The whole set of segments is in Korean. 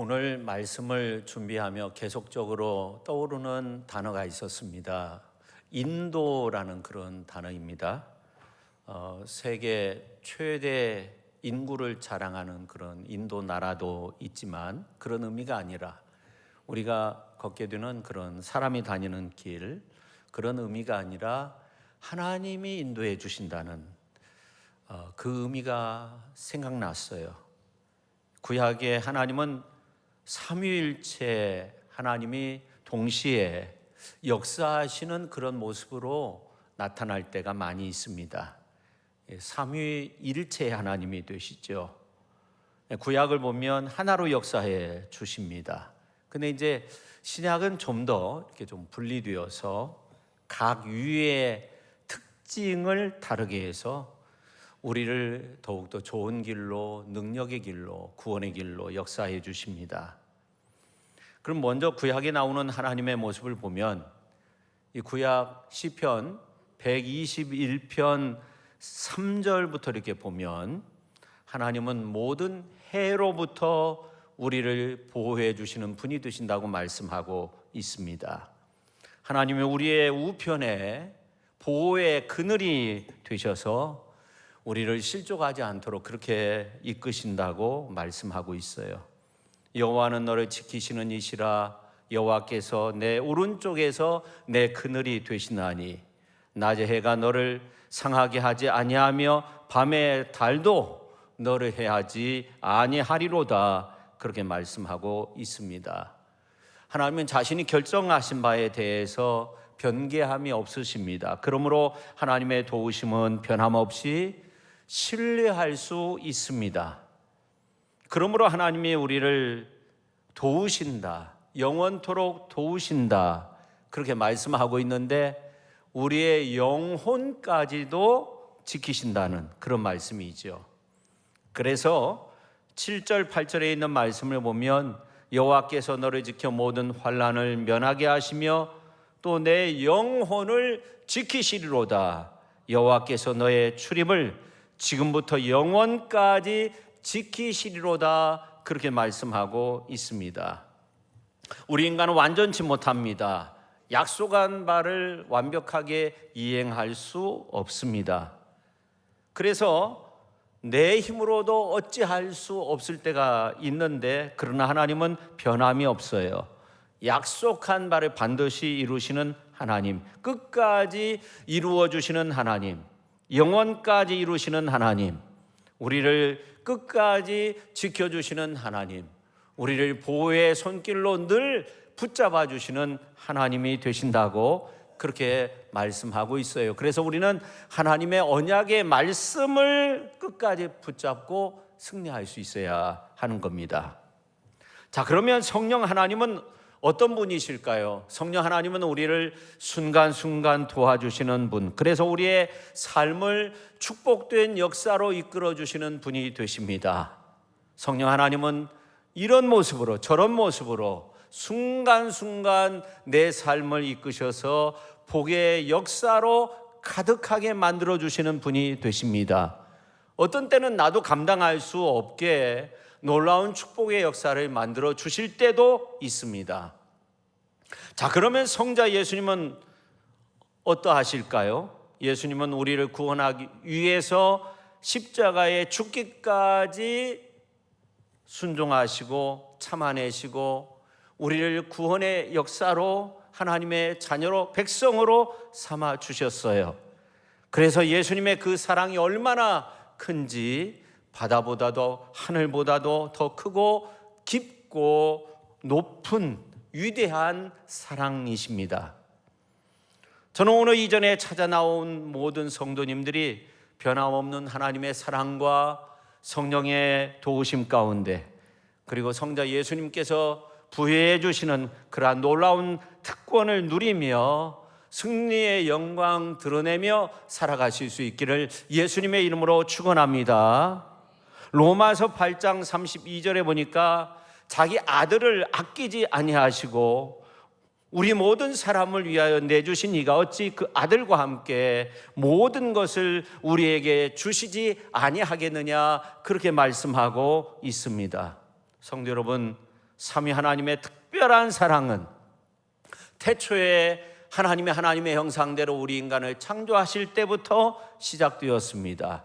오늘 말씀을 준비하며 계속적으로 떠오르는 단어가 있었습니다. 인도라는 그런 단어입니다. 세계 최대 인구를 자랑하는 그런 인도 나라도 있지만 그런 의미가 아니라 우리가 걷게 되는 그런 사람이 다니는 길, 그런 의미가 아니라 하나님이 인도해 주신다는 그 의미가 생각났어요. 구약의 하나님은 삼위일체 하나님이 동시에 역사하시는 그런 모습으로 나타날 때가 많이 있습니다. 삼위일체 하나님이 되시죠. 구약을 보면 하나로 역사해 주십니다. 근데 이제 신약은 좀 더 이렇게 좀 분리되어서 각 위의 특징을 다르게 해서 우리를 더욱더 좋은 길로, 능력의 길로, 구원의 길로 역사해 주십니다. 그럼 먼저 구약에 나오는 하나님의 모습을 보면 이 구약 시편 121편 3절부터 이렇게 보면 하나님은 모든 해로부터 우리를 보호해 주시는 분이 되신다고 말씀하고 있습니다. 하나님은 우리의 우편에 보호의 그늘이 되셔서 우리를 실족하지 않도록 그렇게 이끄신다고 말씀하고 있어요. 여호와는 너를 지키시는 이시라. 여호와께서 내 오른쪽에서 내 그늘이 되시나니 낮에 해가 너를 상하게 하지 아니하며 밤에 달도 너를 해하지 아니하리로다. 그렇게 말씀하고 있습니다. 하나님은 자신이 결정하신 바에 대해서 변개함이 없으십니다. 그러므로 하나님의 도우심은 변함없이 신뢰할 수 있습니다. 그러므로 하나님이 우리를 도우신다, 영원토록 도우신다, 그렇게 말씀하고 있는데 우리의 영혼까지도 지키신다는 그런 말씀이죠. 그래서 7절 8절에 있는 말씀을 보면 여호와께서 너를 지켜 모든 환난을 면하게 하시며 또 내 영혼을 지키시리로다. 여호와께서 너의 출입을 지금부터 영원까지 지키시리로다. 그렇게 말씀하고 있습니다. 우리 인간은 완전치 못합니다. 약속한 바를 완벽하게 이행할 수 없습니다. 그래서 내 힘으로도 어찌할 수 없을 때가 있는데 그러나 하나님은 변함이 없어요. 약속한 바를 반드시 이루시는 하나님, 끝까지 이루어 주시는 하나님, 영원까지 이루시는 하나님, 우리를 끝까지 지켜주시는 하나님, 우리를 보호의 손길로 늘 붙잡아 주시는 하나님이 되신다고 그렇게 말씀하고 있어요. 그래서 우리는 하나님의 언약의 말씀을 끝까지 붙잡고 승리할 수 있어야 하는 겁니다. 자, 그러면 성령 하나님은 어떤 분이실까요? 성령 하나님은 우리를 순간순간 도와주시는 분, 그래서 우리의 삶을 축복된 역사로 이끌어 주시는 분이 되십니다. 성령 하나님은 이런 모습으로, 저런 모습으로 순간순간 내 삶을 이끄셔서 복의 역사로 가득하게 만들어 주시는 분이 되십니다. 어떤 때는 나도 감당할 수 없게 놀라운 축복의 역사를 만들어 주실 때도 있습니다. 자, 그러면 성자 예수님은 어떠하실까요? 예수님은 우리를 구원하기 위해서 십자가에 죽기까지 순종하시고 참아내시고 우리를 구원의 역사로 하나님의 자녀로 백성으로 삼아 주셨어요. 그래서 예수님의 그 사랑이 얼마나 큰지 바다보다도 하늘보다도 더 크고 깊고 높은 위대한 사랑이십니다. 저는 오늘 이전에 찾아 나온 모든 성도님들이 변함없는 하나님의 사랑과 성령의 도우심 가운데 그리고 성자 예수님께서 부여해 주시는 그러한 놀라운 특권을 누리며 승리의 영광 드러내며 살아가실 수 있기를 예수님의 이름으로 축원합니다. 로마서 8장 32절에 보니까 자기 아들을 아끼지 아니하시고 우리 모든 사람을 위하여 내주신 이가 어찌 그 아들과 함께 모든 것을 우리에게 주시지 아니하겠느냐, 그렇게 말씀하고 있습니다. 성도 여러분, 삼위 하나님의 특별한 사랑은 태초에 하나님의 형상대로 우리 인간을 창조하실 때부터 시작되었습니다.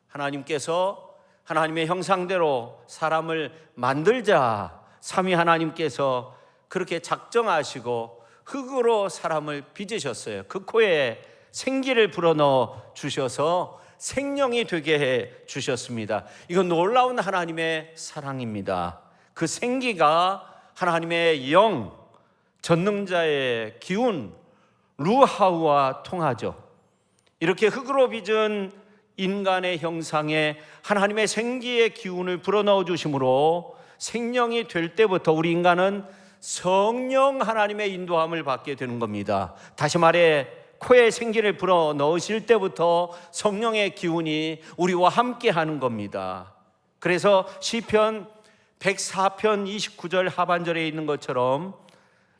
하나님께서 하나님의 형상대로 사람을 만들자 삼위 하나님께서 그렇게 작정하시고 흙으로 사람을 빚으셨어요. 그 코에 생기를 불어넣어 주셔서 생명이 되게 해 주셨습니다. 이건 놀라운 하나님의 사랑입니다. 그 생기가 하나님의 영, 전능자의 기운, 루하우와 통하죠. 이렇게 흙으로 빚은 인간의 형상에 하나님의 생기의 기운을 불어넣어 주심으로 생명이 될 때부터 우리 인간은 성령 하나님의 인도함을 받게 되는 겁니다. 다시 말해 코에 생기를 불어넣으실 때부터 성령의 기운이 우리와 함께 하는 겁니다. 그래서 시편 104편 29절 하반절에 있는 것처럼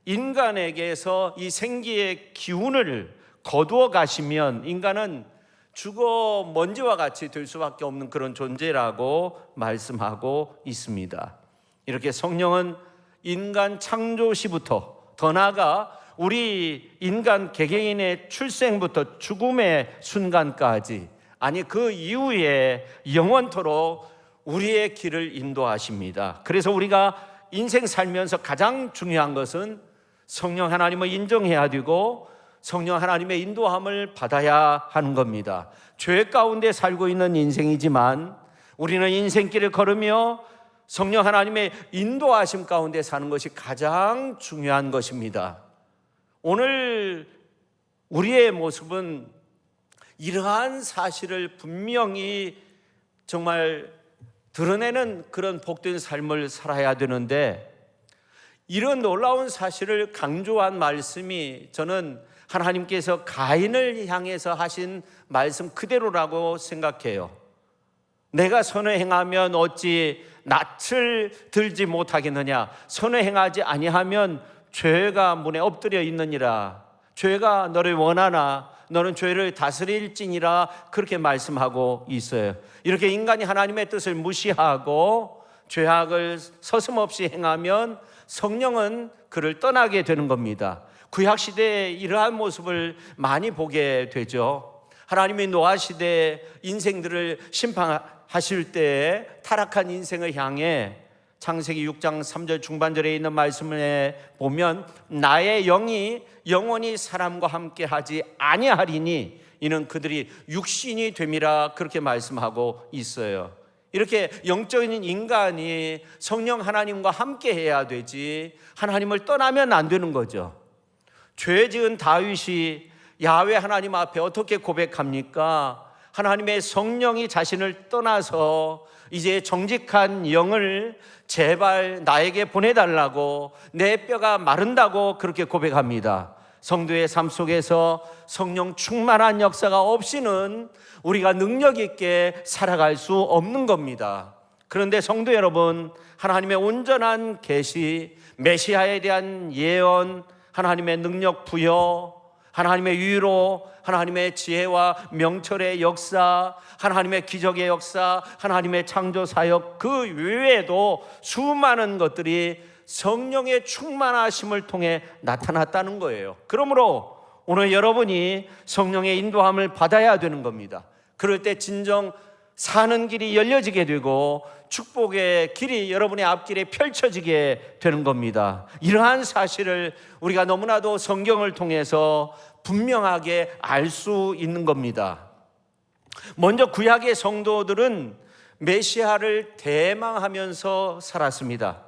인간에게서 이 생기의 기운을 거두어 가시면 인간은 죽어 먼지와 같이 될 수밖에 없는 그런 존재라고 말씀하고 있습니다. 이렇게 성령은 인간 창조 시부터 더 나아가 우리 인간 개개인의 출생부터 죽음의 순간까지, 아니 그 이후에 영원토록 우리의 길을 인도하십니다. 그래서 우리가 인생 살면서 가장 중요한 것은 성령 하나님을 인정해야 되고 성령 하나님의 인도함을 받아야 하는 겁니다. 죄 가운데 살고 있는 인생이지만 우리는 인생길을 걸으며 성령 하나님의 인도하심 가운데 사는 것이 가장 중요한 것입니다. 오늘 우리의 모습은 이러한 사실을 분명히 정말 드러내는 그런 복된 삶을 살아야 되는데, 이런 놀라운 사실을 강조한 말씀이 저는 하나님께서 가인을 향해서 하신 말씀 그대로라고 생각해요. 내가 선을 행하면 어찌 낯을 들지 못하겠느냐, 선을 행하지 아니하면 죄가 문에 엎드려 있느니라. 죄가 너를 원하나 너는 죄를 다스릴지니라, 그렇게 말씀하고 있어요. 이렇게 인간이 하나님의 뜻을 무시하고 죄악을 서슴없이 행하면 성령은 그를 떠나게 되는 겁니다. 구약시대에 이러한 모습을 많이 보게 되죠. 하나님이 노아시대에 인생들을 심판하실 때 타락한 인생을 향해 창세기 6장 3절 중반절에 있는 말씀에 보면 나의 영이 영원히 사람과 함께 하지 아니하리니 이는 그들이 육신이 됨이라, 그렇게 말씀하고 있어요. 이렇게 영적인 인간이 성령 하나님과 함께 해야 되지 하나님을 떠나면 안 되는 거죠. 죄 지은 다윗이 야훼 하나님 앞에 어떻게 고백합니까? 하나님의 성령이 자신을 떠나서 이제 정직한 영을 제발 나에게 보내달라고, 내 뼈가 마른다고 그렇게 고백합니다. 성도의 삶 속에서 성령 충만한 역사가 없이는 우리가 능력 있게 살아갈 수 없는 겁니다. 그런데 성도 여러분, 하나님의 온전한 계시, 메시아에 대한 예언, 하나님의 능력 부여, 하나님의 위로, 하나님의 지혜와 명철의 역사, 하나님의 기적의 역사, 하나님의 창조 사역, 그 외에도 수많은 것들이 성령의 충만하심을 통해 나타났다는 거예요. 그러므로 오늘 여러분이 성령의 인도함을 받아야 되는 겁니다. 그럴 때 진정 사는 길이 열려지게 되고 축복의 길이 여러분의 앞길에 펼쳐지게 되는 겁니다. 이러한 사실을 우리가 너무나도 성경을 통해서 분명하게 알 수 있는 겁니다. 먼저 구약의 성도들은 메시아를 대망하면서 살았습니다.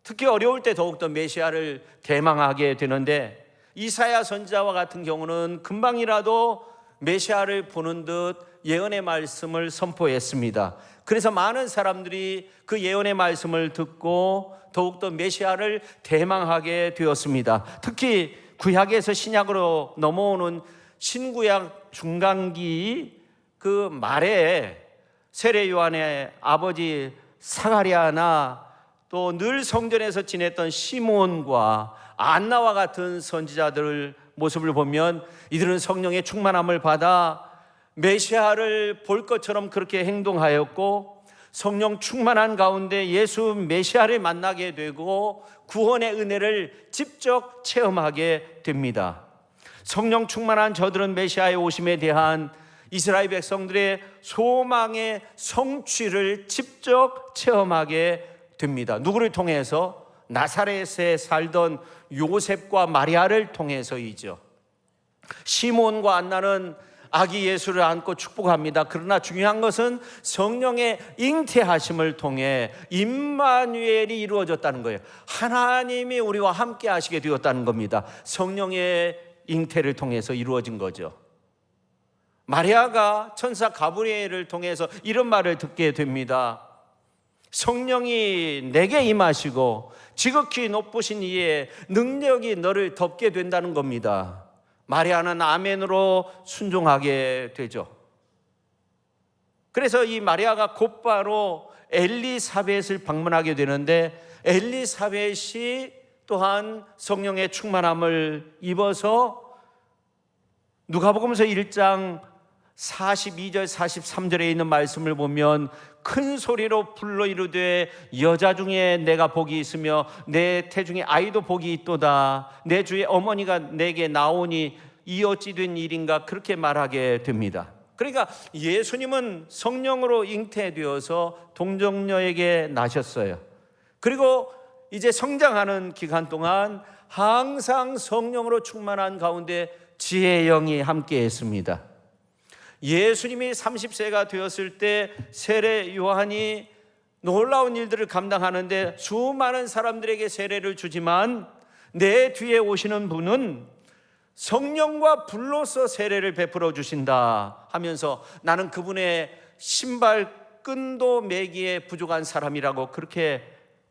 특히 어려울 때 더욱더 메시아를 대망하게 되는데, 이사야 선지자와 같은 경우는 금방이라도 메시아를 보는 듯 예언의 말씀을 선포했습니다. 그래서 많은 사람들이 그 예언의 말씀을 듣고 더욱더 메시아를 대망하게 되었습니다. 특히 구약에서 신약으로 넘어오는 신구약 중간기 그 말에 세례 요한의 아버지 사가랴나 또 늘 성전에서 지냈던 시몬과 안나와 같은 선지자들 모습을 보면 이들은 성령의 충만함을 받아 메시아를 볼 것처럼 그렇게 행동하였고, 성령 충만한 가운데 예수 메시아를 만나게 되고 구원의 은혜를 직접 체험하게 됩니다. 성령 충만한 저들은 메시아의 오심에 대한 이스라엘 백성들의 소망의 성취를 직접 체험하게 됩니다. 누구를 통해서? 나사렛에 살던 요셉과 마리아를 통해서이죠. 시몬과 안나는 아기 예수를 안고 축복합니다. 그러나 중요한 것은 성령의 잉태하심을 통해 임마누엘이 이루어졌다는 거예요. 하나님이 우리와 함께 하시게 되었다는 겁니다. 성령의 잉태를 통해서 이루어진 거죠. 마리아가 천사 가브리엘을 통해서 이런 말을 듣게 됩니다. 성령이 내게 임하시고 지극히 높으신 이의 능력이 너를 덮게 된다는 겁니다. 마리아는 아멘으로 순종하게 되죠. 그래서 이 마리아가 곧바로 엘리사벳을 방문하게 되는데, 엘리사벳이 또한 성령의 충만함을 입어서 누가복음서 1장 42절 43절에 있는 말씀을 보면 큰 소리로 불러 이르되 여자 중에 내가 복이 있으며 내 태중에 아이도 복이 있도다. 내 주의 어머니가 내게 나오니 이 어찌 된 일인가, 그렇게 말하게 됩니다. 그러니까 예수님은 성령으로 잉태되어서 동정녀에게 나셨어요. 그리고 이제 성장하는 기간 동안 항상 성령으로 충만한 가운데 지혜의 영이 함께 했습니다. 예수님이 30세가 되었을 때 세례 요한이 놀라운 일들을 감당하는데 수많은 사람들에게 세례를 주지만 내 뒤에 오시는 분은 성령과 불로서 세례를 베풀어 주신다 하면서 나는 그분의 신발 끈도 매기에 부족한 사람이라고 그렇게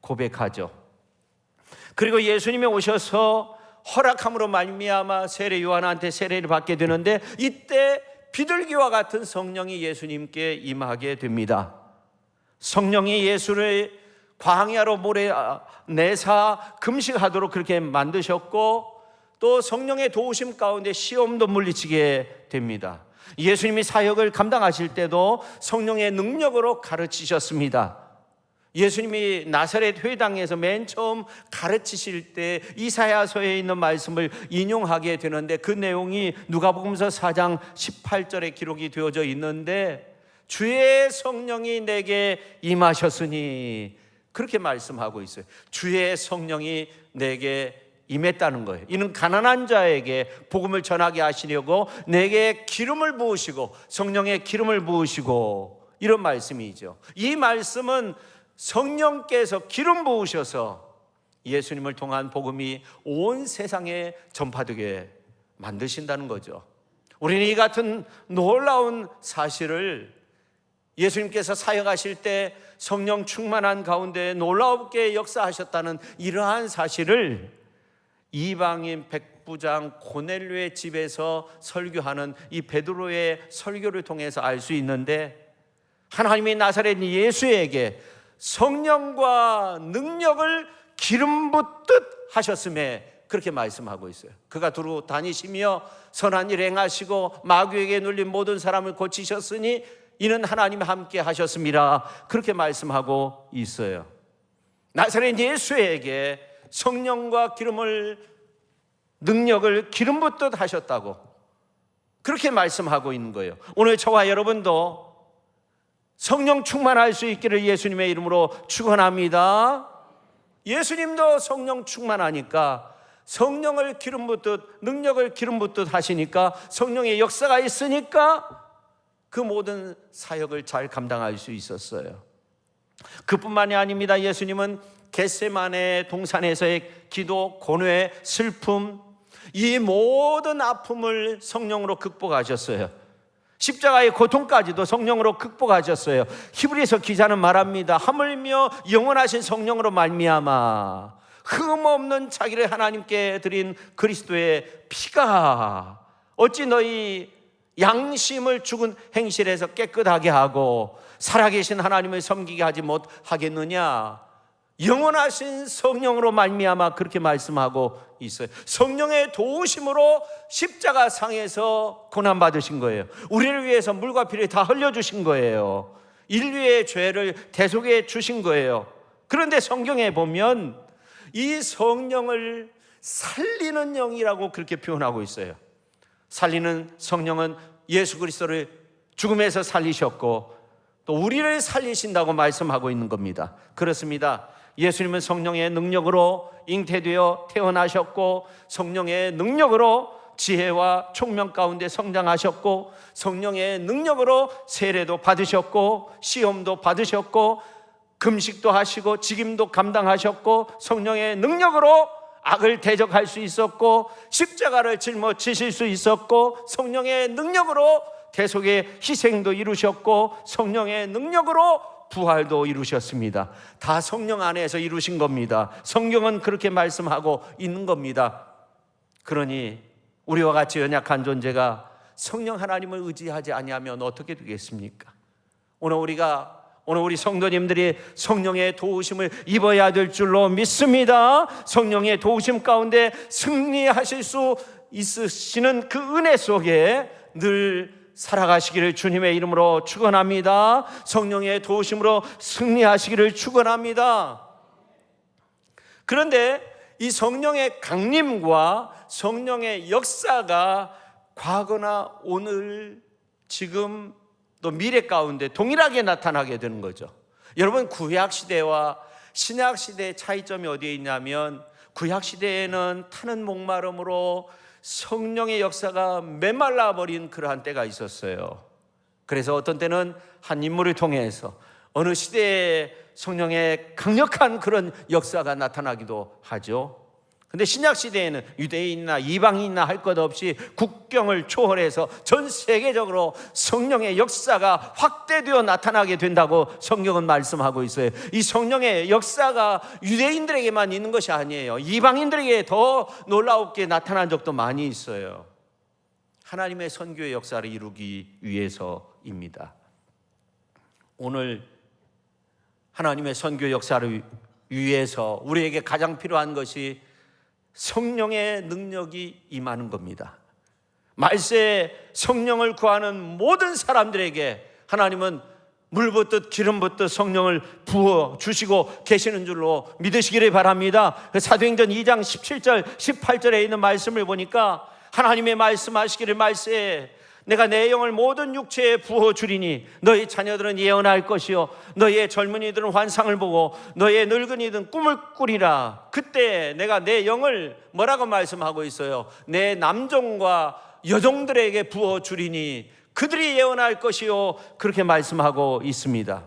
고백하죠. 그리고 예수님이 오셔서 허락함으로 말미암아 세례 요한한테 세례를 받게 되는데, 이때 비둘기와 같은 성령이 예수님께 임하게 됩니다. 성령이 예수를 광야로 몰아내사 금식하도록 그렇게 만드셨고, 또 성령의 도우심 가운데 시험도 물리치게 됩니다. 예수님이 사역을 감당하실 때도 성령의 능력으로 가르치셨습니다. 예수님이 나사렛 회당에서 맨 처음 가르치실 때 이사야서에 있는 말씀을 인용하게 되는데, 그 내용이 누가복음서 4장 18절에 기록이 되어져 있는데, 주의 성령이 내게 임하셨으니, 그렇게 말씀하고 있어요. 주의 성령이 내게 임했다는 거예요. 이는 가난한 자에게 복음을 전하게 하시려고 내게 기름을 부으시고, 성령의 기름을 부으시고, 이런 말씀이죠. 이 말씀은 성령께서 기름 부으셔서 예수님을 통한 복음이 온 세상에 전파되게 만드신다는 거죠. 우리는 이 같은 놀라운 사실을 예수님께서 사역하실 때 성령 충만한 가운데 놀랍게 역사하셨다는 이러한 사실을 이방인 백부장 고넬료의 집에서 설교하는 이 베드로의 설교를 통해서 알 수 있는데, 하나님이 나사렛 예수에게 성령과 능력을 기름 붓듯 하셨음에 그렇게 말씀하고 있어요. 그가 두루 다니시며 선한 일 행하시고 마귀에게 눌린 모든 사람을 고치셨으니 이는 하나님이 함께 하셨습니다. 그렇게 말씀하고 있어요. 나사렛 예수에게 성령과 능력을 기름 붓듯 하셨다고 그렇게 말씀하고 있는 거예요. 오늘 저와 여러분도 성령 충만할 수 있기를 예수님의 이름으로 축원합니다. 예수님도 성령 충만하니까, 성령을 기름 붓듯, 능력을 기름 붓듯 하시니까, 성령의 역사가 있으니까 그 모든 사역을 잘 감당할 수 있었어요. 그뿐만이 아닙니다. 예수님은 겟세마네 동산에서의 기도, 고뇌, 슬픔, 이 모든 아픔을 성령으로 극복하셨어요. 십자가의 고통까지도 성령으로 극복하셨어요. 히브리서 기자는 말합니다. 하물며 영원하신 성령으로 말미암아 흠없는 자기를 하나님께 드린 그리스도의 피가 어찌 너희 양심을 죽은 행실에서 깨끗하게 하고 살아계신 하나님을 섬기게 하지 못하겠느냐. 영원하신 성령으로 말미암아 그렇게 말씀하고 있어요. 성령의 도우심으로 십자가 상에서 고난받으신 거예요. 우리를 위해서 물과 피를 다 흘려주신 거예요. 인류의 죄를 대속해 주신 거예요. 그런데 성경에 보면 이 성령을 살리는 영이라고 그렇게 표현하고 있어요. 살리는 성령은 예수 그리스도를 죽음에서 살리셨고 또 우리를 살리신다고 말씀하고 있는 겁니다. 그렇습니다. 예수님은 성령의 능력으로 잉태되어 태어나셨고 성령의 능력으로 지혜와 총명 가운데 성장하셨고 성령의 능력으로 세례도 받으셨고 시험도 받으셨고 금식도 하시고 직임도 감당하셨고 성령의 능력으로 악을 대적할 수 있었고 십자가를 짊어지실 수 있었고 성령의 능력으로 대속의 희생도 이루셨고 성령의 능력으로 부활도 이루셨습니다. 다 성령 안에서 이루신 겁니다. 성경은 그렇게 말씀하고 있는 겁니다. 그러니 우리와 같이 연약한 존재가 성령 하나님을 의지하지 아니하면 어떻게 되겠습니까? 오늘 우리 성도님들이 성령의 도우심을 입어야 될 줄로 믿습니다. 성령의 도우심 가운데 승리하실 수 있으시는 그 은혜 속에 늘 살아가시기를 주님의 이름으로 축원합니다. 성령의 도우심으로 승리하시기를 축원합니다. 그런데 이 성령의 강림과 성령의 역사가 과거나 오늘, 지금 또 미래 가운데 동일하게 나타나게 되는 거죠. 여러분, 구약시대와 신약시대의 차이점이 어디에 있냐면 구약시대에는 타는 목마름으로 성령의 역사가 메말라 버린 그러한 때가 있었어요. 그래서 어떤 때는 한 인물을 통해서 어느 시대에 성령의 강력한 그런 역사가 나타나기도 하죠. 근데 신약시대에는 유대인이나 이방인이나 할 것 없이 국경을 초월해서 전 세계적으로 성령의 역사가 확대되어 나타나게 된다고 성경은 말씀하고 있어요. 이 성령의 역사가 유대인들에게만 있는 것이 아니에요. 이방인들에게 더 놀라웠게 나타난 적도 많이 있어요. 하나님의 선교의 역사를 이루기 위해서입니다. 오늘 하나님의 선교 역사를 위해서 우리에게 가장 필요한 것이 성령의 능력이 임하는 겁니다. 말세에 성령을 구하는 모든 사람들에게 하나님은 물 붓듯 기름 붓듯 성령을 부어 주시고 계시는 줄로 믿으시기를 바랍니다. 사도행전 2장 17절 18절에 있는 말씀을 보니까 하나님의 말씀하시기를 말세에 내가 내 영을 모든 육체에 부어 주리니 너희 자녀들은 예언할 것이요 너희의 젊은이들은 환상을 보고 너희의 늙은이들은 꿈을 꾸리라. 그때 내가 내 영을 뭐라고 말씀하고 있어요? 내 남종과 여종들에게 부어 주리니 그들이 예언할 것이요 그렇게 말씀하고 있습니다.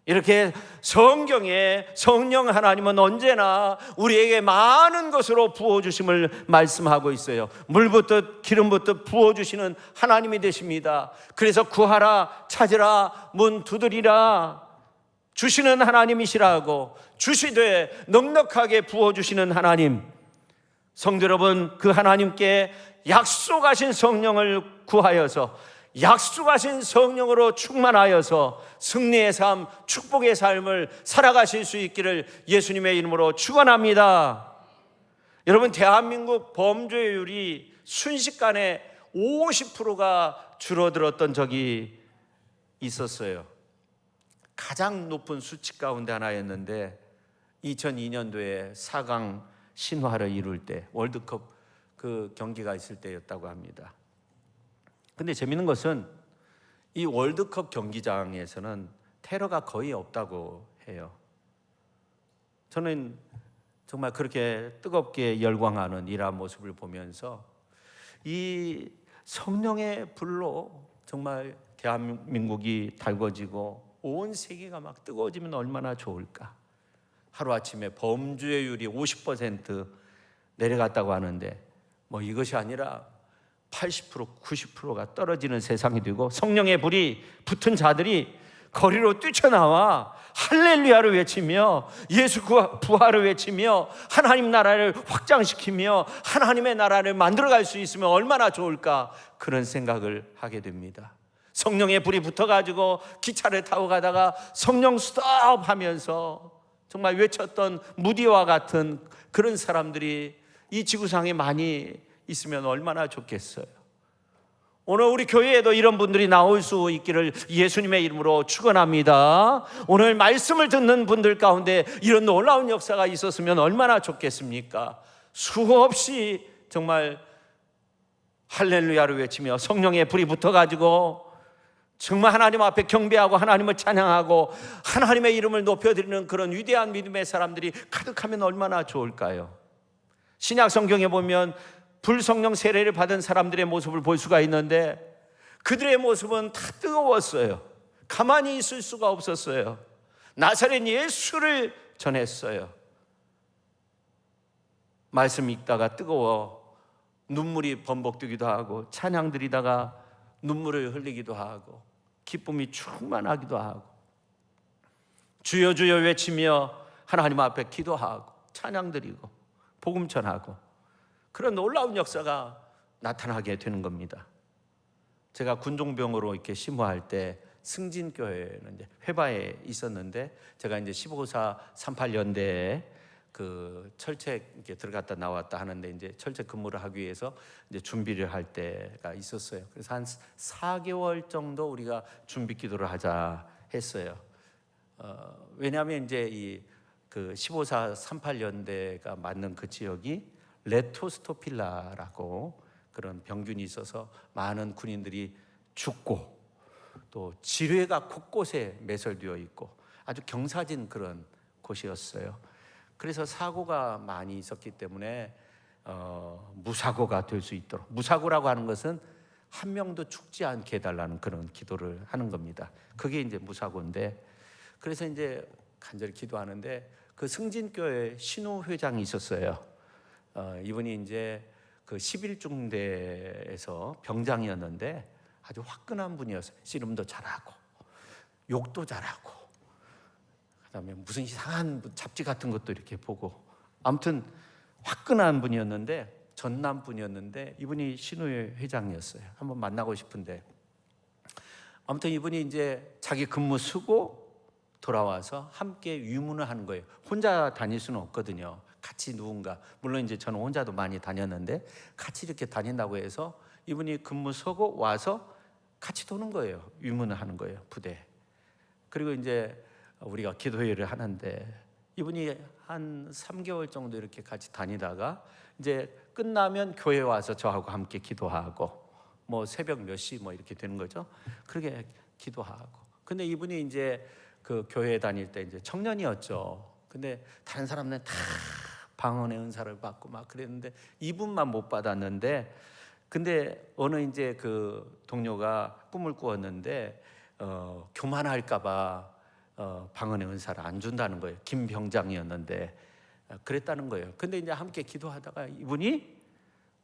이렇게 성경에 성령 하나님은 언제나 우리에게 많은 것으로 부어주심을 말씀하고 있어요. 물 붓듯 기름 붓듯 부어주시는 하나님이 되십니다. 그래서 구하라 찾으라 문 두드리라 주시는 하나님이시라고 주시되 넉넉하게 부어주시는 하나님. 성도 여러분, 그 하나님께 약속하신 성령을 구하여서 약속하신 성령으로 충만하여서 승리의 삶, 축복의 삶을 살아가실 수 있기를 예수님의 이름으로 축원합니다. 여러분, 대한민국 범죄율이 순식간에 50%가 줄어들었던 적이 있었어요. 가장 높은 수치 가운데 하나였는데 2002년도에 4강 신화를 이룰 때 월드컵 그 경기가 있을 때였다고 합니다. 근데 재밌는 것은 이 월드컵 경기장에서는 테러가 거의 없다고 해요. 저는 정말 그렇게 뜨겁게 열광하는 이러한 모습을 보면서 이 성령의 불로 정말 대한민국이 달궈지고 온 세계가 막 뜨거워지면 얼마나 좋을까. 하루아침에 범죄율이 50% 내려갔다고 하는데 뭐 이것이 아니라 80%, 90%가 떨어지는 세상이 되고 성령의 불이 붙은 자들이 거리로 뛰쳐나와 할렐루야를 외치며 예수 부활을 외치며 하나님 나라를 확장시키며 하나님의 나라를 만들어갈 수 있으면 얼마나 좋을까, 그런 생각을 하게 됩니다. 성령의 불이 붙어가지고 기차를 타고 가다가 성령 스톱 하면서 정말 외쳤던 무디와 같은 그런 사람들이 이 지구상에 많이 있으면 얼마나 좋겠어요. 오늘 우리 교회에도 이런 분들이 나올 수 있기를 예수님의 이름으로 축원합니다. 오늘 말씀을 듣는 분들 가운데 이런 놀라운 역사가 있었으면 얼마나 좋겠습니까? 수없이 정말 할렐루야를 외치며 성령의 불이 붙어가지고 정말 하나님 앞에 경배하고 하나님을 찬양하고 하나님의 이름을 높여드리는 그런 위대한 믿음의 사람들이 가득하면 얼마나 좋을까요? 신약 성경에 보면 불성령 세례를 받은 사람들의 모습을 볼 수가 있는데 그들의 모습은 다 뜨거웠어요. 가만히 있을 수가 없었어요. 나사렛 예수를 전했어요. 말씀 읽다가 뜨거워 눈물이 범벅되기도 하고 찬양 드리다가 눈물을 흘리기도 하고 기쁨이 충만하기도 하고 주여 주여 외치며 하나님 앞에 기도하고 찬양 드리고 복음 전하고 그런 놀라운 역사가 나타나게 되는 겁니다. 제가 군종병으로 이렇게 심호할 때 승진교회는 이제 회바에 있었는데 제가 이제 15사 38년대에 그 철책 이렇게 들어갔다 나왔다 하는데 이제 철책 근무를 하기 위해서 이제 준비를 할 때가 있었어요. 그래서 한 4개월 정도 우리가 준비 기도를 하자 했어요. 왜냐하면 이제 이 그 15사 38년대가 맞는 그 지역이 레토스토필라라고 그런 병균이 있어서 많은 군인들이 죽고 또 지뢰가 곳곳에 매설되어 있고 아주 경사진 그런 곳이었어요. 그래서 사고가 많이 있었기 때문에 무사고가 될 수 있도록, 무사고라고 하는 것은 한 명도 죽지 않게 해달라는 그런 기도를 하는 겁니다. 그게 이제 무사고인데, 그래서 이제 간절히 기도하는데 그 승진교회 신우 회장이 있었어요. 이분이 이제 그 11중대에서 병장이었는데 아주 화끈한 분이었어요. 씨름도 잘하고 욕도 잘하고 그다음에 무슨 이상한 잡지 같은 것도 이렇게 보고 아무튼 화끈한 분이었는데 전남 분이었는데 이분이 신우회 회장이었어요. 한번 만나고 싶은데 아무튼 이분이 이제 자기 근무 쓰고 돌아와서 함께 유문을 하는 거예요. 혼자 다닐 수는 없거든요. 같이 누군가, 물론 이제 저는 혼자도 많이 다녔는데 같이 이렇게 다닌다고 해서 이분이 근무 서고 와서 같이 도는 거예요. 유문을 하는 거예요, 부대. 그리고 이제 우리가 기도회를 하는데 이분이 한 3개월 정도 이렇게 같이 다니다가 이제 끝나면 교회 와서 저하고 함께 기도하고 뭐 새벽 몇 시 뭐 이렇게 되는 거죠. 그렇게 기도하고. 근데 이분이 이제 그 교회 다닐 때 이제 청년이었죠. 근데 다른 사람들은 다 방언의 은사를 받고 막 그랬는데 이분만 못 받았는데, 근데 어느 이제 그 동료가 꿈을 꾸었는데 교만할까봐 방언의 은사를 안 준다는 거예요. 김 병장이었는데 그랬다는 거예요. 근데 이제 함께 기도하다가 이분이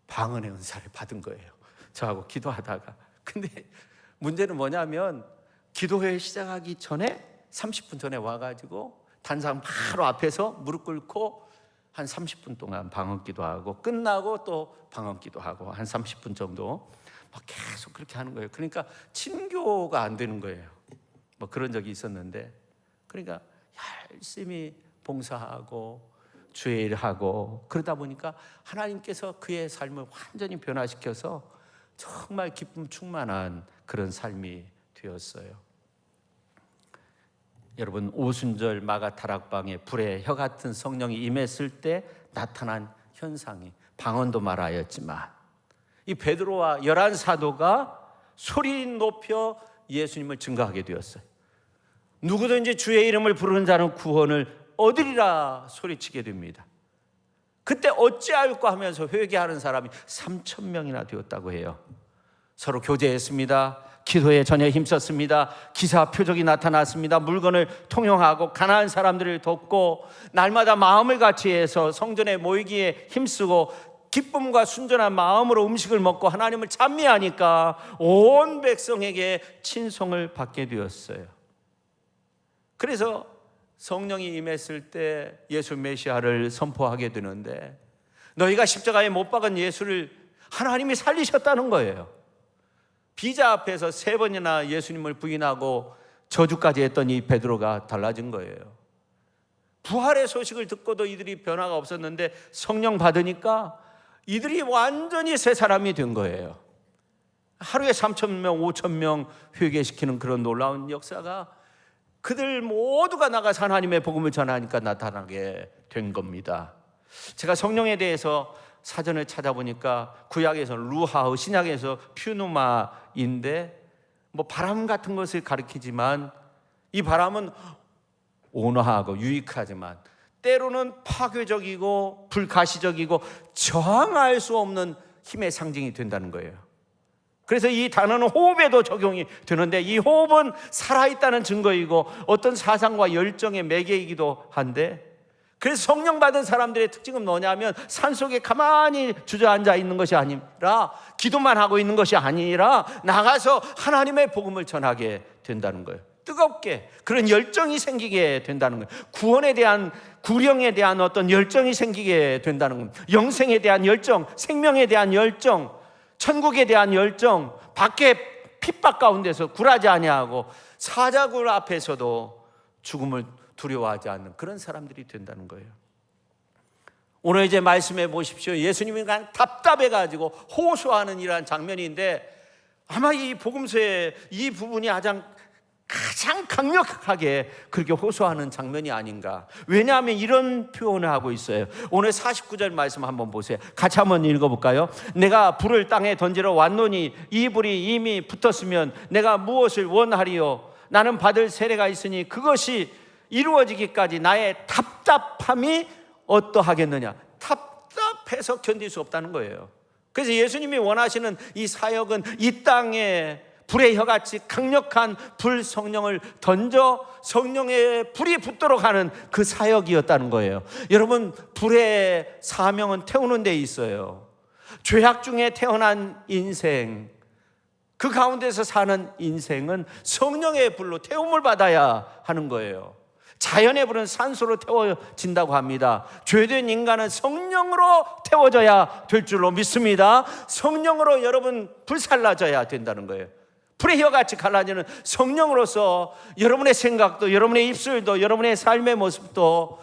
방언의 은사를 받은 거예요. 저하고 기도하다가. 근데 문제는 뭐냐면 기도회 시작하기 전에 30분 전에 와가지고 단상 바로 앞에서 무릎 꿇고 한 30분 동안 방언 기도하고 끝나고 또 방언 기도하고 한 30분 정도 막 계속 그렇게 하는 거예요. 그러니까 친교가 안 되는 거예요. 뭐 그런 적이 있었는데, 그러니까 열심히 봉사하고 주의 일하고 그러다 보니까 하나님께서 그의 삶을 완전히 변화시켜서 정말 기쁨 충만한 그런 삶이 되었어요. 여러분, 오순절 마가다락방에 불의 혀 같은 성령이 임했을 때 나타난 현상이 방언도 말하였지만 이 베드로와 11사도가 소리 높여 예수님을 증거하게 되었어요. 누구든지 주의 이름을 부르는 자는 구원을 얻으리라 소리치게 됩니다. 그때 어찌할까 하면서 회개하는 사람이 3,000명이나 되었다고 해요. 서로 교제했습니다. 기도에 전혀 힘썼습니다. 기사 표적이 나타났습니다. 물건을 통용하고 가난한 사람들을 돕고 날마다 마음을 같이해서 성전에 모이기에 힘쓰고 기쁨과 순전한 마음으로 음식을 먹고 하나님을 찬미하니까 온 백성에게 친송을 받게 되었어요. 그래서 성령이 임했을 때 예수 메시아를 선포하게 되는데, 너희가 십자가에 못 박은 예수를 하나님이 살리셨다는 거예요. 비자 앞에서 3번이나 예수님을 부인하고 저주까지 했던 이 베드로가 달라진 거예요. 부활의 소식을 듣고도 이들이 변화가 없었는데 성령 받으니까 이들이 완전히 새 사람이 된 거예요. 하루에 3,000명, 5,000명 회개시키는 그런 놀라운 역사가 그들 모두가 나가서 하나님의 복음을 전하니까 나타나게 된 겁니다. 제가 성령에 대해서 사전을 찾아보니까 구약에서는 루하우, 신약에서 퓨누마인데 바람 같은 것을 가리키지만 이 바람은 온화하고 유익하지만 때로는 파괴적이고 불가시적이고 저항할 수 없는 힘의 상징이 된다는 거예요. 그래서 이 단어는 호흡에도 적용이 되는데 이 호흡은 살아있다는 증거이고 어떤 사상과 열정의 매개이기도 한데, 그래서 성령 받은 사람들의 특징은 뭐냐면 산속에 가만히 주저앉아 있는 것이 아니라, 기도만 하고 있는 것이 아니라 나가서 하나님의 복음을 전하게 된다는 거예요. 뜨겁게 그런 열정이 생기게 된다는 거예요. 구원에 대한, 구령에 대한 어떤 열정이 생기게 된다는 겁니다. 영생에 대한 열정, 생명에 대한 열정, 천국에 대한 열정, 밖에 핍박 가운데서 굴하지 아니하고 사자굴 앞에서도 죽음을 두려워하지 않는 그런 사람들이 된다는 거예요. 오늘 이제 말씀해 보십시오. 예수님이 그냥 답답해가지고 호소하는 이러한 장면인데, 아마 이 복음서의 이 부분이 가장 강력하게 그렇게 호소하는 장면이 아닌가. 왜냐하면 이런 표현을 하고 있어요. 오늘 49절 말씀 한번 보세요. 같이 한번 읽어볼까요? 내가 불을 땅에 던지러 왔노니 이 불이 이미 붙었으면 내가 무엇을 원하리요? 나는 받을 세례가 있으니 그것이 이루어지기까지 나의 답답함이 어떠하겠느냐. 답답해서 견딜 수 없다는 거예요. 그래서 예수님이 원하시는 이 사역은 이 땅에 불의 혀같이 강력한 불 성령을 던져 성령의 불이 붙도록 하는 그 사역이었다는 거예요. 여러분, 불의 사명은 태우는 데 있어요. 죄악 중에 태어난 인생, 그 가운데서 사는 인생은 성령의 불로 태움을 받아야 하는 거예요. 자연의 불은 산소로 태워진다고 합니다. 죄된 인간은 성령으로 태워져야 될 줄로 믿습니다. 성령으로 여러분 불살라져야 된다는 거예요. 불의 혀같이 갈라지는 성령으로서 여러분의 생각도, 여러분의 입술도, 여러분의 삶의 모습도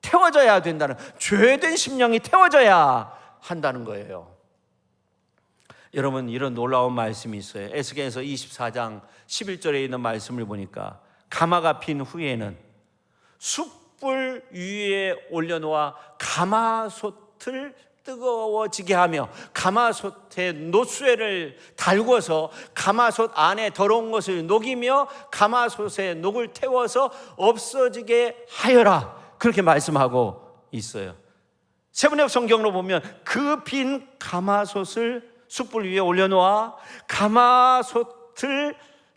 태워져야 된다는, 죄된 심령이 태워져야 한다는 거예요. 여러분, 이런 놀라운 말씀이 있어요. 에스겔서 24장 11절에 있는 말씀을 보니까 가마가 핀 후에는 숯불 위에 올려놓아 가마솥을 뜨거워지게 하며 가마솥에 노쇠를 달궈서 가마솥 안에 더러운 것을 녹이며 가마솥에 녹을 태워서 없어지게 하여라, 그렇게 말씀하고 있어요. 세번역 성경으로 보면 그 빈 가마솥을 숯불 위에 올려놓아 가마솥을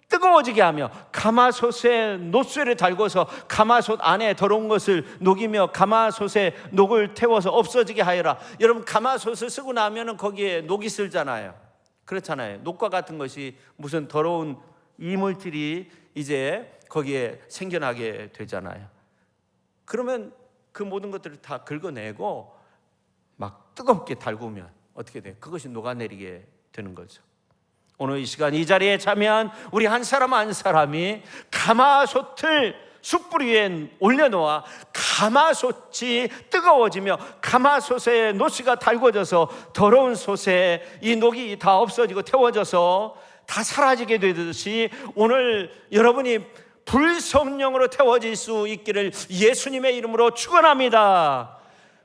뜨거워지게 하며 가마솥에 노쇠를 달궈서 가마솥 안에 더러운 것을 녹이며 가마솥에 녹을 태워서 없어지게 하여라. 여러분, 가마솥을 쓰고 나면 거기에 녹이 슬잖아요. 그렇잖아요. 녹과 같은 것이 무슨 더러운 이물질이 이제 거기에 생겨나게 되잖아요. 그러면 그 모든 것들을 다 긁어내고 막 뜨겁게 달구면 어떻게 돼요? 그것이 녹아내리게 되는 거죠. 오늘 이 시간 이 자리에 참여한 우리 한 사람 한 사람이 가마솥을 숯불 위에 올려놓아 가마솥이 뜨거워지며 가마솥에 노쇠가 달궈져서 더러운 솥에 이 녹이 다 없어지고 태워져서 다 사라지게 되듯이 오늘 여러분이 불성령으로 태워질 수 있기를 예수님의 이름으로 축원합니다.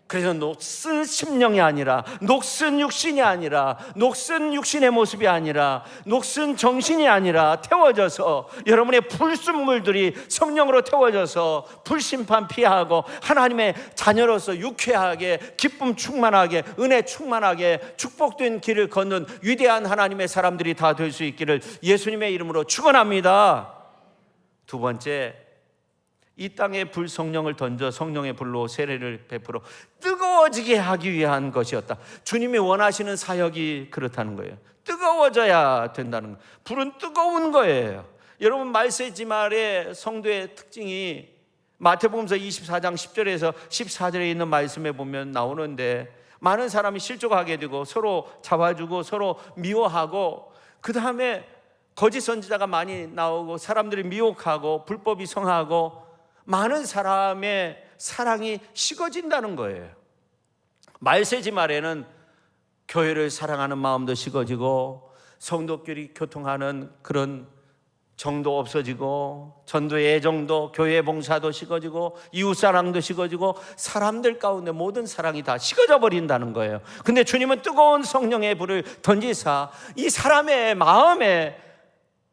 그래서 녹슨 심령이 아니라, 녹슨 육신이 아니라, 녹슨 육신의 모습이 아니라, 녹슨 정신이 아니라 태워져서 여러분의 불순물들이 성령으로 태워져서 불심판 피하고 하나님의 자녀로서 유쾌하게, 기쁨 충만하게, 은혜 충만하게 축복된 길을 걷는 위대한 하나님의 사람들이 다 될 수 있기를 예수님의 이름으로 축원합니다. 두 번째, 이 땅에 불성령을 던져 성령의 불로 세례를 베풀어 뜨거워지게 하기 위한 것이었다. 주님이 원하시는 사역이 그렇다는 거예요. 뜨거워져야 된다는 거예요. 불은 뜨거운 거예요. 여러분, 말세지말의 성도의 특징이 마태복음서 24장 10절에서 14절에 있는 말씀에 보면 나오는데, 많은 사람이 실족하게 되고 서로 잡아주고 서로 미워하고, 그 다음에 거짓 선지자가 많이 나오고 사람들이 미혹하고 불법이 성하고 많은 사람의 사랑이 식어진다는 거예요. 말세지 말에는 교회를 사랑하는 마음도 식어지고 성도끼리 교통하는 그런 정도 없어지고, 전도의 애정도, 교회 봉사도 식어지고, 이웃사랑도 식어지고, 사람들 가운데 모든 사랑이 다 식어져 버린다는 거예요. 근데 주님은 뜨거운 성령의 불을 던지사 이 사람의 마음에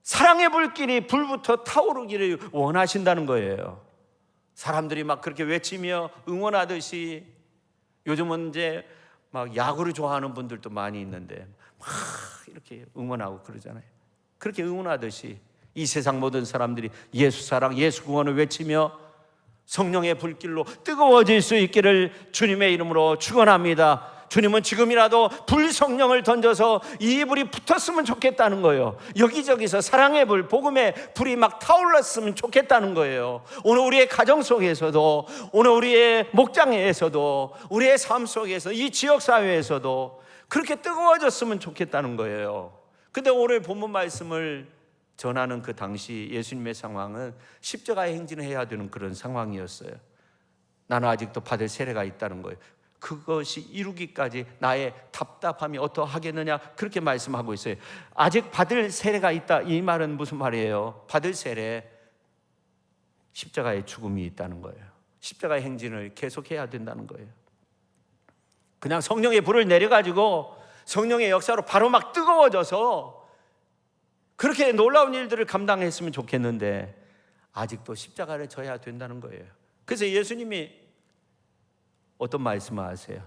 사랑의 불길이 불부터 타오르기를 원하신다는 거예요. 사람들이 막 그렇게 외치며 응원하듯이, 요즘은 이제 막 야구를 좋아하는 분들도 많이 있는데 막 이렇게 응원하고 그러잖아요. 그렇게 응원하듯이 이 세상 모든 사람들이 예수 사랑, 예수 구원을 외치며 성령의 불길로 뜨거워질 수 있기를 주님의 이름으로 축원합니다. 주님은 지금이라도 불성령을 던져서 이 불이 붙었으면 좋겠다는 거예요. 여기저기서 사랑의 불, 복음의 불이 막 타올랐으면 좋겠다는 거예요. 오늘 우리의 가정 속에서도, 오늘 우리의 목장에서도, 우리의 삶 속에서, 이 지역사회에서도 그렇게 뜨거워졌으면 좋겠다는 거예요. 근데 오늘 본문 말씀을 전하는 그 당시 예수님의 상황은 십자가의 행진을 해야 되는 그런 상황이었어요. 나는 아직도 받을 세례가 있다는 거예요. 그것이 이루기까지 나의 답답함이 어떠하겠느냐, 그렇게 말씀하고 있어요. 아직 받을 세례가 있다, 이 말은 무슨 말이에요? 받을 세례, 십자가의 죽음이 있다는 거예요. 십자가의 행진을 계속해야 된다는 거예요. 그냥 성령의 불을 내려가지고 성령의 역사로 바로 막 뜨거워져서 그렇게 놀라운 일들을 감당했으면 좋겠는데 아직도 십자가를 져야 된다는 거예요. 그래서 예수님이 어떤 말씀을 하세요?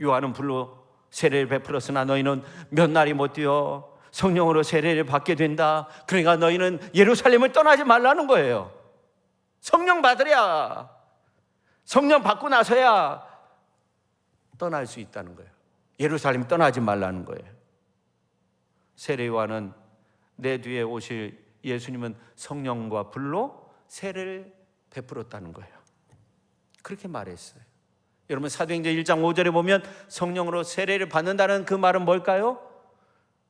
요한은 불로 세례를 베풀었으나 너희는 몇 날이 못 뛰어 성령으로 세례를 받게 된다. 그러니까 너희는 예루살렘을 떠나지 말라는 거예요. 성령 받으랴, 성령 받고 나서야 떠날 수 있다는 거예요. 예루살렘 떠나지 말라는 거예요. 세례 요한은 내 뒤에 오실 예수님은 성령과 불로 세례를 베풀었다는 거예요. 그렇게 말했어요. 여러분, 사도행전 1장 5절에 보면 성령으로 세례를 받는다는 그 말은 뭘까요?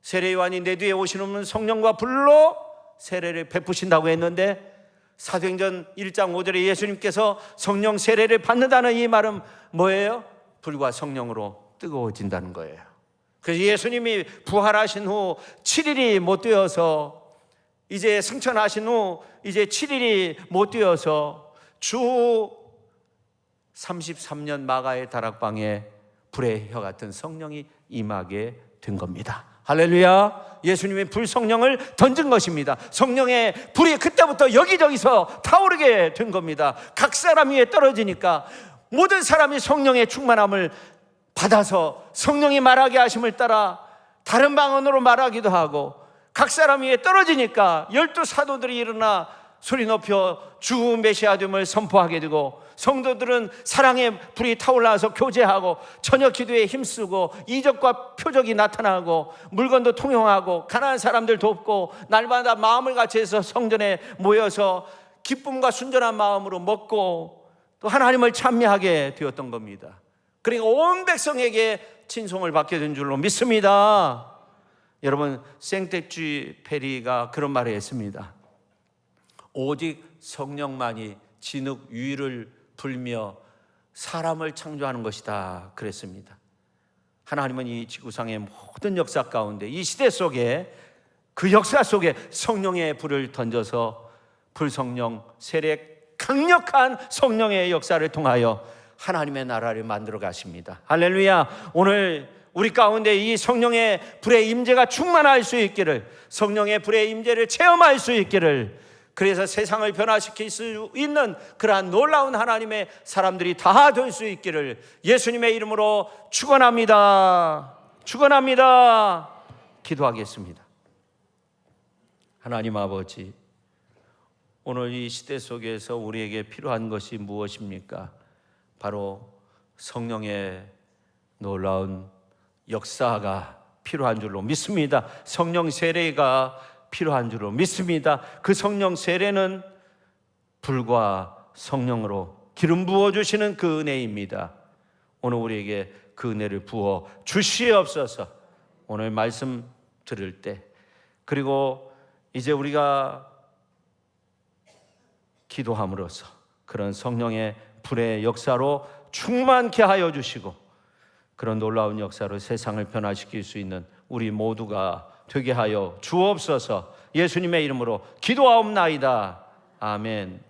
세례 요한이 내 뒤에 오시는 분은 성령과 불로 세례를 베푸신다고 했는데, 사도행전 1장 5절에 예수님께서 성령 세례를 받는다는 이 말은 뭐예요? 불과 성령으로 뜨거워진다는 거예요. 그래서 예수님이 부활하신 후 7일이 못 되어서, 이제 승천하신 후 이제 7일이 못 되어서 주 33년 마가의 다락방에 불의 혀 같은 성령이 임하게 된 겁니다. 할렐루야. 예수님이 불성령을 던진 것입니다. 성령의 불이 그때부터 여기저기서 타오르게 된 겁니다. 각 사람 위에 떨어지니까 모든 사람이 성령의 충만함을 받아서 성령이 말하게 하심을 따라 다른 방언으로 말하기도 하고, 각 사람 위에 떨어지니까 12 사도들이 일어나 소리 높여 주 메시아됨을 선포하게 되고, 성도들은 사랑의 불이 타올라서 교제하고 저녁 기도에 힘쓰고 이적과 표적이 나타나고 물건도 통용하고 가난한 사람들 돕고 날마다 마음을 같이 해서 성전에 모여서 기쁨과 순전한 마음으로 먹고 또 하나님을 찬미하게 되었던 겁니다. 그러니까 온 백성에게 친송을 받게 된 줄로 믿습니다. 여러분, 생텍쥐 페리가 그런 말을 했습니다. 오직 성령만이 진흙 위를 불며 사람을 창조하는 것이다, 그랬습니다. 하나님은 이 지구상의 모든 역사 가운데, 이 시대 속에, 그 역사 속에 성령의 불을 던져서 불성령 세례, 강력한 성령의 역사를 통하여 하나님의 나라를 만들어 가십니다. 할렐루야. 오늘 우리 가운데 이 성령의 불의 임재가 충만할 수 있기를, 성령의 불의 임재를 체험할 수 있기를, 그래서 세상을 변화시킬 수 있는 그러한 놀라운 하나님의 사람들이 다 될 수 있기를 예수님의 이름으로 축원합니다. 축원합니다. 기도하겠습니다. 하나님 아버지, 오늘 이 시대 속에서 우리에게 필요한 것이 무엇입니까? 바로 성령의 놀라운 역사가 필요한 줄로 믿습니다. 성령 세례가 필요한 줄로 믿습니다. 그 성령 세례는 불과 성령으로 기름 부어주시는 그 은혜입니다. 오늘 우리에게 그 은혜를 부어 주시옵소서. 오늘 말씀 들을 때, 그리고 이제 우리가 기도함으로써 그런 성령의 불의 역사로 충만케 하여 주시고, 그런 놀라운 역사로 세상을 변화시킬 수 있는 우리 모두가 되게 하여 주옵소서. 예수님의 이름으로 기도하옵나이다. 아멘.